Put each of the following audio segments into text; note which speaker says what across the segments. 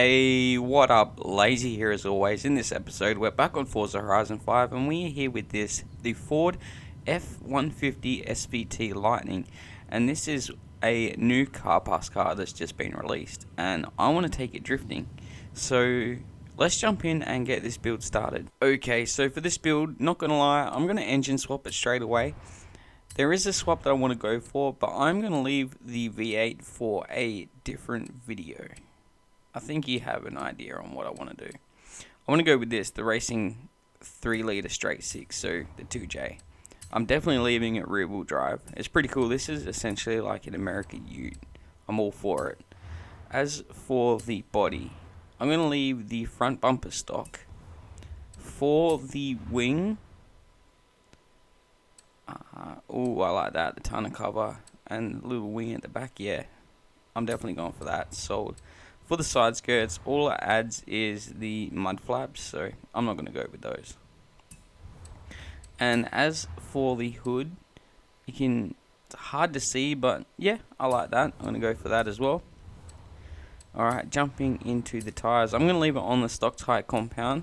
Speaker 1: Hey, what up? Lazy here as always. In this episode, we're back on Forza Horizon 5 and we're here with the Ford F-150 SVT Lightning. And this is a new car pass car that's just been released and I want to take it drifting. So let's jump in and get this build started. Okay, so for this build, not gonna lie, I'm gonna engine swap it straight away. There is a swap that I want to go for, but I'm gonna leave the V8 for a different video. I think you have an idea on what I want to do. I want to go with this, the racing 3-litre straight 6, so the 2J. I'm definitely leaving it rear wheel drive. It's pretty cool. This is essentially like an American Ute. I'm all for it. As for the body, I'm going to leave the front bumper stock. For the wing, oh, I like that, the tonneau cover and little wing at the back. Yeah, I'm definitely going for that. Sold. For the side skirts, all it adds is the mud flaps, so I'm not going to go with those. And as for the hood, it's hard to see, but yeah, I like that. I'm going to go for that as well. Alright, jumping into the tyres. I'm going to leave it on the stock tyre compound.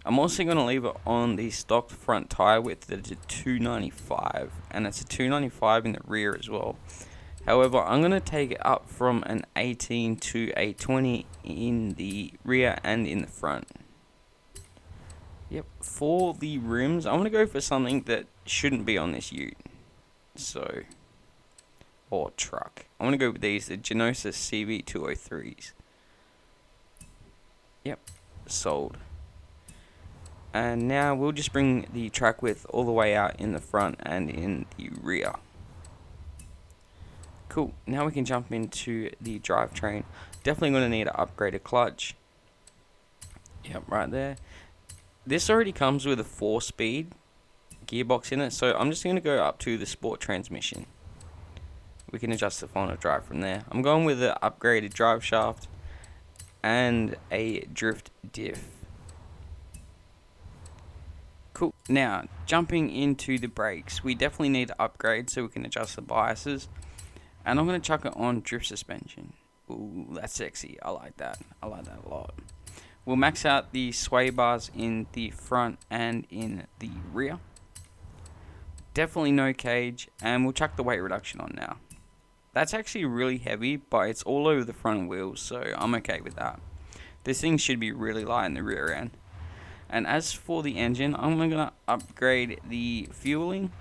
Speaker 1: I'm also going to leave it on the stock front tyre width, that's a 295, and it's a 295 in the rear as well. However, I'm going to take it up from an 18 to a 20 in the rear and in the front. Yep, for the rims, I'm going to go for something that shouldn't be on this ute. Or truck. I'm going to go with these, the Genesis CV203s. Yep, sold. And now we'll just bring the track width all the way out in the front and in the rear. Cool, now we can jump into the drivetrain. Definitely going to need an upgraded clutch. Yep, right there. This already comes with a 4-speed gearbox in it, so I'm just going to go up to the sport transmission. We can adjust the final drive from there. I'm going with an upgraded drive shaft and a drift diff. Cool, now jumping into the brakes. We definitely need to upgrade so we can adjust the biases. And I'm going to chuck it on drift suspension. Ooh, that's sexy. I like that. I like that a lot. We'll max out the sway bars in the front and in the rear. Definitely no cage. And we'll chuck the weight reduction on now. That's actually really heavy, but it's all over the front wheels, so I'm okay with that. This thing should be really light in the rear end. And as for the engine, I'm going to upgrade the fueling,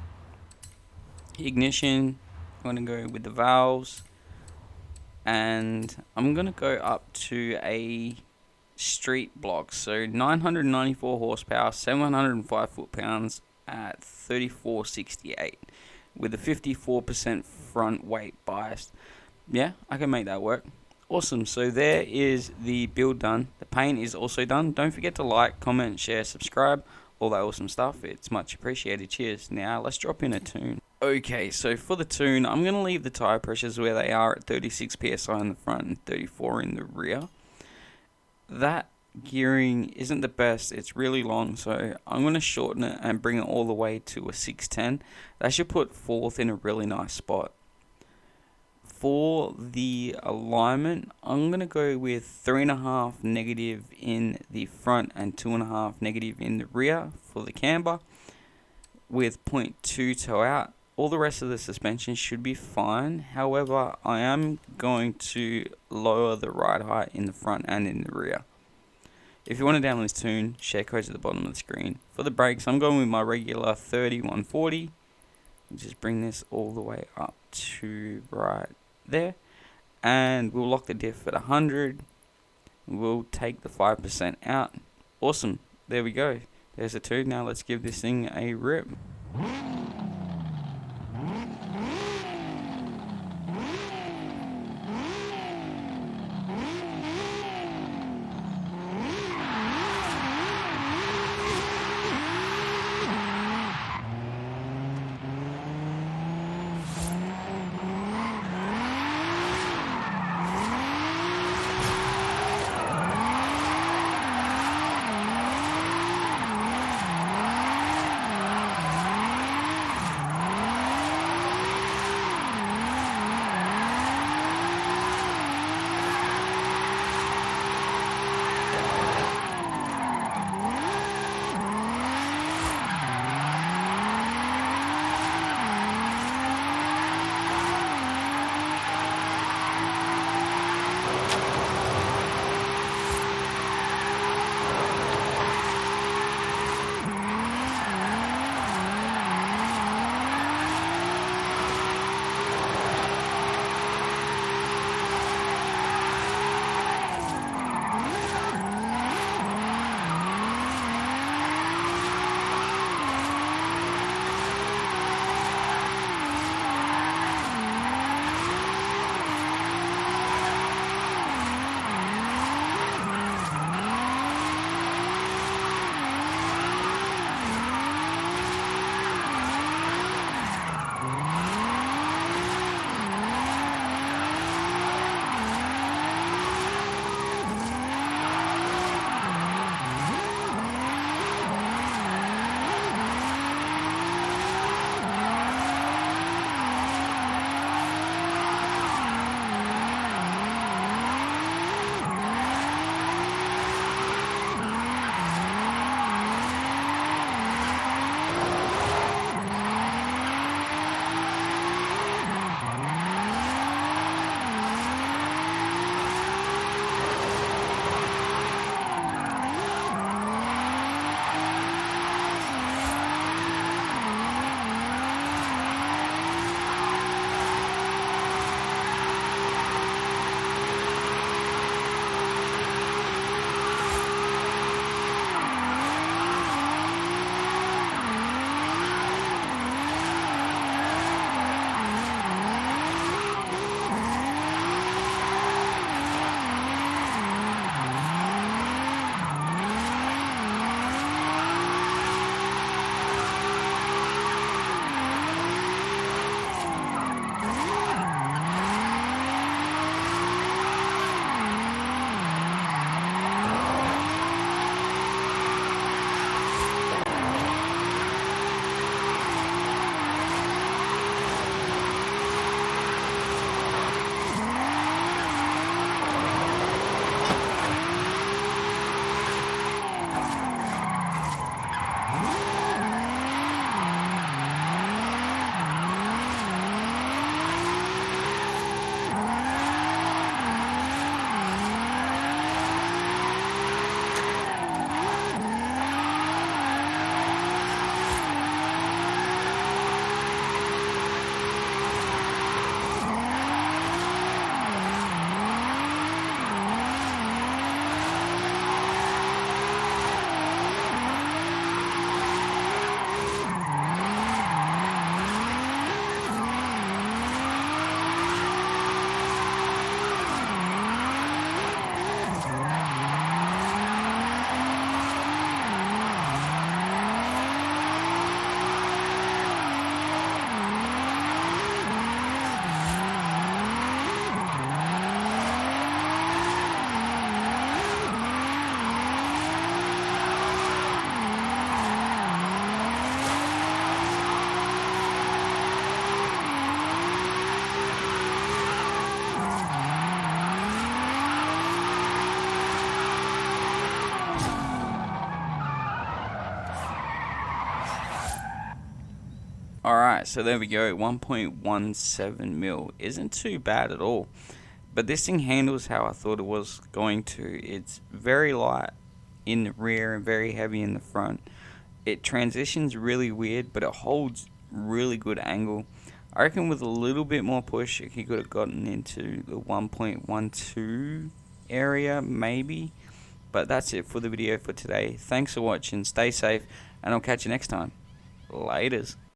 Speaker 1: ignition. I'm going to go with the valves, and I'm going to go up to a street block, so 994 horsepower, 705 foot-pounds at 3468 with a 54% front weight biased. Yeah, I can make that work. Awesome, so there is the build done. The paint is also done. Don't forget to like, comment, share, subscribe, all that awesome stuff. It's much appreciated. Cheers. Now let's drop in a tune. Okay, so for the tune, I'm going to leave the tyre pressures where they are at 36 psi in the front and 34 in the rear. That gearing isn't the best. It's really long, so I'm going to shorten it and bring it all the way to a 610. That should put fourth in a really nice spot. For the alignment, I'm going to go with 3.5 negative in the front and 2.5 negative in the rear for the camber with 0.2 toe out. All the rest of the suspension should be fine. However, I am going to lower the ride height in the front and in the rear. If you want to download this tune, share codes at the bottom of the screen. For the brakes, I'm going with my regular 30-140. Just bring this all the way up to right there, and we'll lock the diff at 100. We'll take the 5% out. Awesome, there we go. There's a tune. Now let's give this thing a rip. Alright, so there we go, 1.17 mil. Isn't too bad at all. But this thing handles how I thought it was going to. It's very light in the rear and very heavy in the front. It transitions really weird, but it holds really good angle. I reckon with a little bit more push, it could have gotten into the 1.12 area, maybe. But that's it for the video for today. Thanks for watching, stay safe, and I'll catch you next time. Laters.